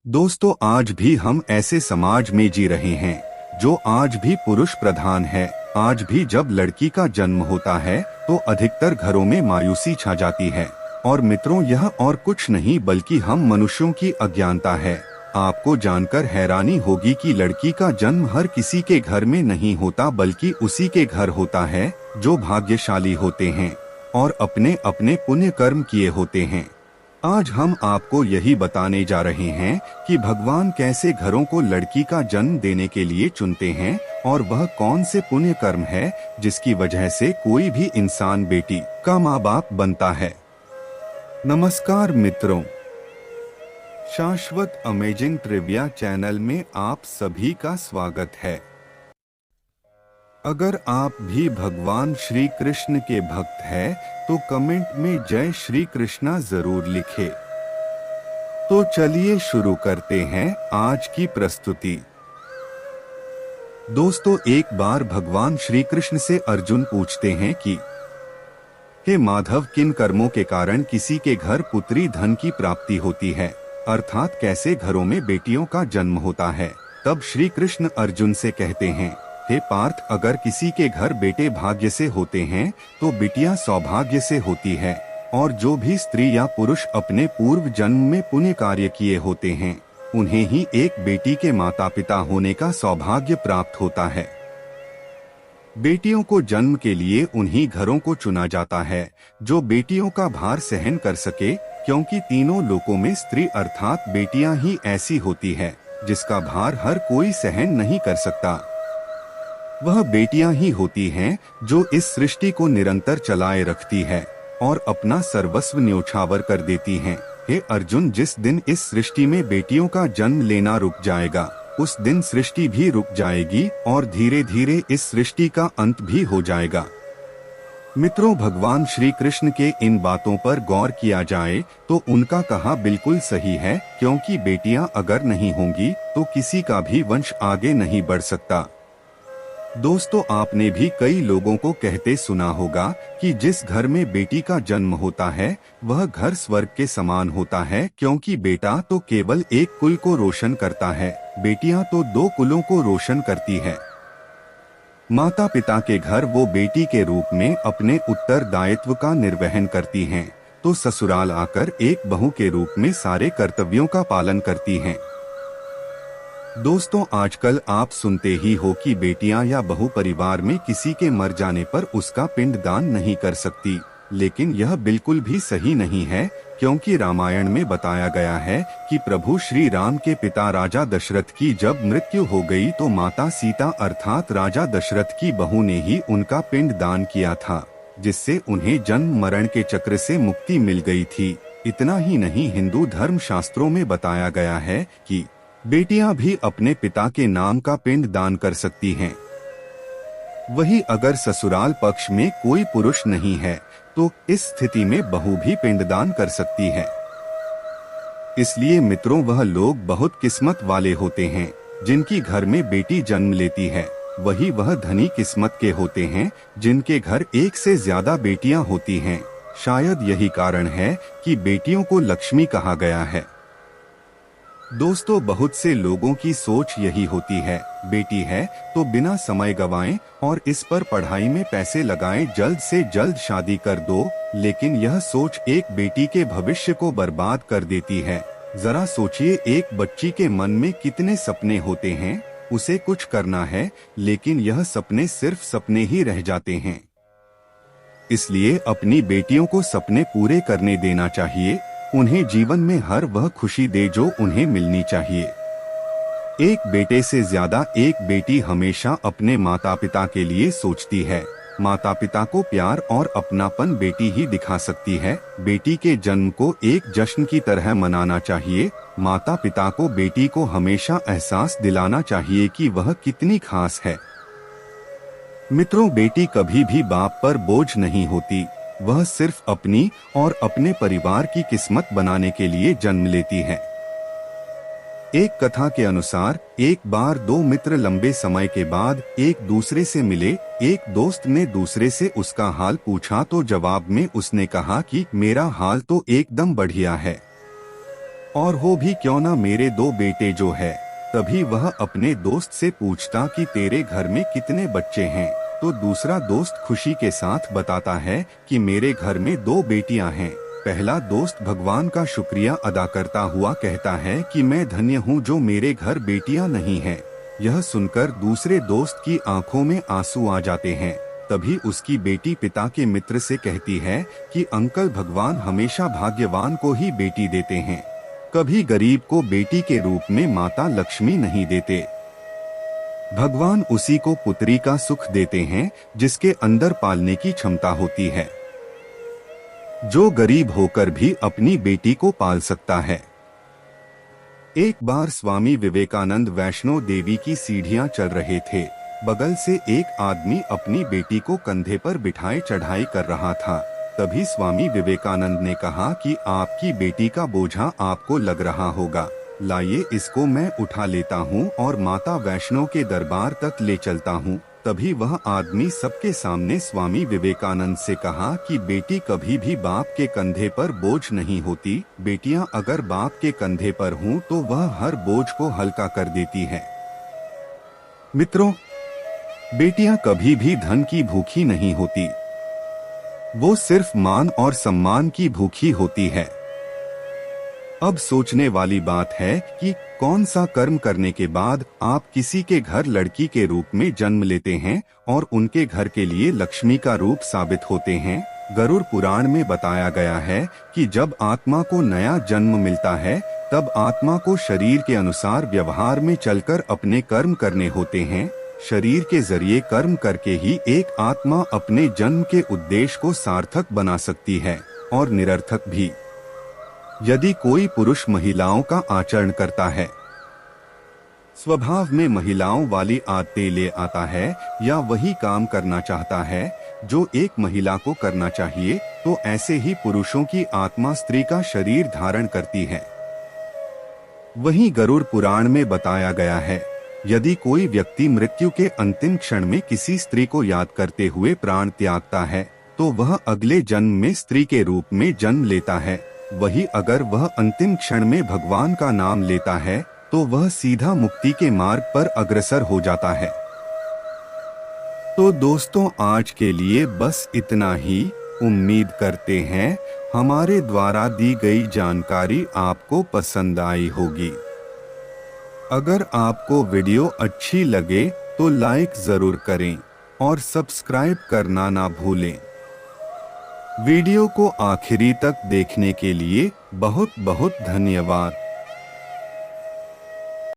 दोस्तों, आज भी हम ऐसे समाज में जी रहे हैं जो आज भी पुरुष प्रधान है। आज भी जब लड़की का जन्म होता है तो अधिकतर घरों में मायूसी छा जाती है। और मित्रों, यह और कुछ नहीं बल्कि हम मनुष्यों की अज्ञानता है। आपको जानकर हैरानी होगी कि लड़की का जन्म हर किसी के घर में नहीं होता, बल्कि उसी के घर होता है जो भाग्यशाली होते हैं और अपने अपने पुण्य कर्म किए होते हैं। आज हम आपको यही बताने जा रहे हैं कि भगवान कैसे घरों को लड़की का जन्म देने के लिए चुनते हैं और वह कौन से पुण्य कर्म है जिसकी वजह से कोई भी इंसान बेटी का माँ बाप बनता है। नमस्कार मित्रों, शाश्वत अमेजिंग ट्रिविया चैनल में आप सभी का स्वागत है। अगर आप भी भगवान श्री कृष्ण के भक्त हैं तो कमेंट में जय श्री कृष्णा जरूर लिखें। तो चलिए शुरू करते हैं आज की प्रस्तुति। दोस्तों, एक बार भगवान श्री कृष्ण से अर्जुन पूछते हैं कि हे माधव, किन कर्मों के कारण किसी के घर पुत्री धन की प्राप्ति होती है, अर्थात कैसे घरों में बेटियों का जन्म होता है। तब श्री कृष्ण अर्जुन से कहते हैं, हे पार्थ, अगर किसी के घर बेटे भाग्य से होते हैं तो बिटियां सौभाग्य से होती है, और जो भी स्त्री या पुरुष अपने पूर्व जन्म में पुण्य कार्य किए होते हैं उन्हें ही एक बेटी के माता पिता होने का सौभाग्य प्राप्त होता है। बेटियों को जन्म के लिए उन्हीं घरों को चुना जाता है जो बेटियों का भार सहन कर सके, क्योंकि तीनों लोकों में स्त्री अर्थात बेटियां ही ऐसी होती है जिसका भार हर कोई सहन नहीं कर सकता। वह बेटियां ही होती हैं जो इस सृष्टि को निरंतर चलाए रखती है और अपना सर्वस्व न्योछावर कर देती हैं। हे अर्जुन, जिस दिन इस सृष्टि में बेटियों का जन्म लेना रुक जाएगा उस दिन सृष्टि भी रुक जाएगी और धीरे धीरे इस सृष्टि का अंत भी हो जाएगा। मित्रों, भगवान श्री कृष्ण के इन बातों पर गौर किया जाए तो उनका कहा बिल्कुल सही है, क्योंकि बेटियां अगर नहीं होंगी तो किसी का भी वंश आगे नहीं बढ़ सकता। दोस्तों, आपने भी कई लोगों को कहते सुना होगा कि जिस घर में बेटी का जन्म होता है वह घर स्वर्ग के समान होता है, क्योंकि बेटा तो केवल एक कुल को रोशन करता है, बेटियां तो दो कुलों को रोशन करती है। माता पिता के घर वो बेटी के रूप में अपने उत्तरदायित्व का निर्वहन करती हैं, तो ससुराल आकर एक बहू के रूप में सारे कर्तव्यों का पालन करती हैं। दोस्तों, आजकल आप सुनते ही हो कि बेटियां या बहू परिवार में किसी के मर जाने पर उसका पिंडदान नहीं कर सकती, लेकिन यह बिल्कुल भी सही नहीं है, क्योंकि रामायण में बताया गया है कि प्रभु श्री राम के पिता राजा दशरथ की जब मृत्यु हो गई तो माता सीता अर्थात राजा दशरथ की बहू ने ही उनका पिंडदान किया था, जिससे उन्हें जन्म मरण के चक्र से मुक्ति मिल गई थी। इतना ही नहीं, हिंदू धर्म शास्त्रों में बताया गया है कि बेटियां भी अपने पिता के नाम का पिंड दान कर सकती हैं। वही अगर ससुराल पक्ष में कोई पुरुष नहीं है तो इस स्थिति में बहू भी पिंडदान कर सकती है। इसलिए मित्रों, वह लोग बहुत किस्मत वाले होते हैं जिनकी घर में बेटी जन्म लेती है। वही वह धनी किस्मत के होते हैं जिनके घर एक से ज्यादा बेटियां होती हैं। शायद यही कारण है कि बेटियों को लक्ष्मी कहा गया है। दोस्तों, बहुत से लोगों की सोच यही होती है, बेटी है तो बिना समय गवाएं और इस पर पढ़ाई में पैसे लगाएं, जल्द से जल्द शादी कर दो। लेकिन यह सोच एक बेटी के भविष्य को बर्बाद कर देती है। जरा सोचिए, एक बच्ची के मन में कितने सपने होते हैं, उसे कुछ करना है लेकिन यह सपने सिर्फ सपने ही रह जाते हैं। इसलिए अपनी बेटियों को सपने पूरे करने देना चाहिए, उन्हें जीवन में हर वह खुशी दे जो उन्हें मिलनी चाहिए। एक बेटे से ज्यादा एक बेटी हमेशा अपने माता पिता के लिए सोचती है। माता पिता को प्यार और अपनापन बेटी ही दिखा सकती है। बेटी के जन्म को एक जश्न की तरह मनाना चाहिए। माता पिता को बेटी को हमेशा एहसास दिलाना चाहिए कि वह कितनी खास है। मित्रों, बेटी कभी भी बाप पर बोझ नहीं होती, वह सिर्फ अपनी और अपने परिवार की किस्मत बनाने के लिए जन्म लेती है। एक कथा के अनुसार एक बार दो मित्र लंबे समय के बाद एक दूसरे से मिले। एक दोस्त ने दूसरे से उसका हाल पूछा तो जवाब में उसने कहा कि मेरा हाल तो एकदम बढ़िया है। और हो भी क्यों ना मेरे 2 बेटे जो है। तभी वह अपने दोस्त से पूछता कि तेरे घर में कितने बच्चे हैं, तो दूसरा दोस्त खुशी के साथ बताता है कि मेरे घर में 2 बेटियां हैं। पहला दोस्त भगवान का शुक्रिया अदा करता हुआ कहता है कि मैं धन्य हूँ जो मेरे घर बेटियां नहीं हैं। यह सुनकर दूसरे दोस्त की आंखों में आंसू आ जाते हैं। तभी उसकी बेटी पिता के मित्र से कहती है कि अंकल, भगवान हमेशा भाग्यवान को ही बेटी देते हैं, कभी गरीब को बेटी के रूप में माता लक्ष्मी नहीं देते। भगवान उसी को पुत्री का सुख देते हैं जिसके अंदर पालने की क्षमता होती है, जो गरीब होकर भी अपनी बेटी को पाल सकता है। एक बार स्वामी विवेकानंद वैष्णो देवी की सीढ़ियां चल रहे थे। बगल से एक आदमी अपनी बेटी को कंधे पर बिठाए चढ़ाई कर रहा था। तभी स्वामी विवेकानंद ने कहा कि आपकी बेटी का बोझा आपको लग रहा होगा, लाइए इसको मैं उठा लेता हूँ और माता वैष्णो के दरबार तक ले चलता हूँ। तभी वह आदमी सबके सामने स्वामी विवेकानंद से कहा कि बेटी कभी भी बाप के कंधे पर बोझ नहीं होती, बेटियां अगर बाप के कंधे पर हों तो वह हर बोझ को हल्का कर देती है। मित्रों, बेटियां कभी भी धन की भूखी नहीं होती, वो सिर्फ मान और सम्मान की भूखी होती है। अब सोचने वाली बात है कि कौन सा कर्म करने के बाद आप किसी के घर लड़की के रूप में जन्म लेते हैं और उनके घर के लिए लक्ष्मी का रूप साबित होते हैं। गरुड़ पुराण में बताया गया है कि जब आत्मा को नया जन्म मिलता है तब आत्मा को शरीर के अनुसार व्यवहार में चलकर अपने कर्म करने होते हैं। शरीर के जरिए कर्म करके ही एक आत्मा अपने जन्म के उद्देश्य को सार्थक बना सकती है और निरर्थक भी। यदि कोई पुरुष महिलाओं का आचरण करता है, स्वभाव में महिलाओं वाली आदतें ले आता है या वही काम करना चाहता है जो एक महिला को करना चाहिए, तो ऐसे ही पुरुषों की आत्मा स्त्री का शरीर धारण करती है। वहीं गरुड़ पुराण में बताया गया है, यदि कोई व्यक्ति मृत्यु के अंतिम क्षण में किसी स्त्री को याद करते हुए प्राण त्यागता है तो वह अगले जन्म में स्त्री के रूप में जन्म लेता है। वही अगर वह अंतिम क्षण में भगवान का नाम लेता है तो वह सीधा मुक्ति के मार्ग पर अग्रसर हो जाता है। तो दोस्तों, आज के लिए बस इतना ही। उम्मीद करते हैं हमारे द्वारा दी गई जानकारी आपको पसंद आई होगी। अगर आपको वीडियो अच्छी लगे तो लाइक जरूर करें और सब्सक्राइब करना ना भूलें। वीडियो को आखिरी तक देखने के लिए बहुत बहुत धन्यवाद।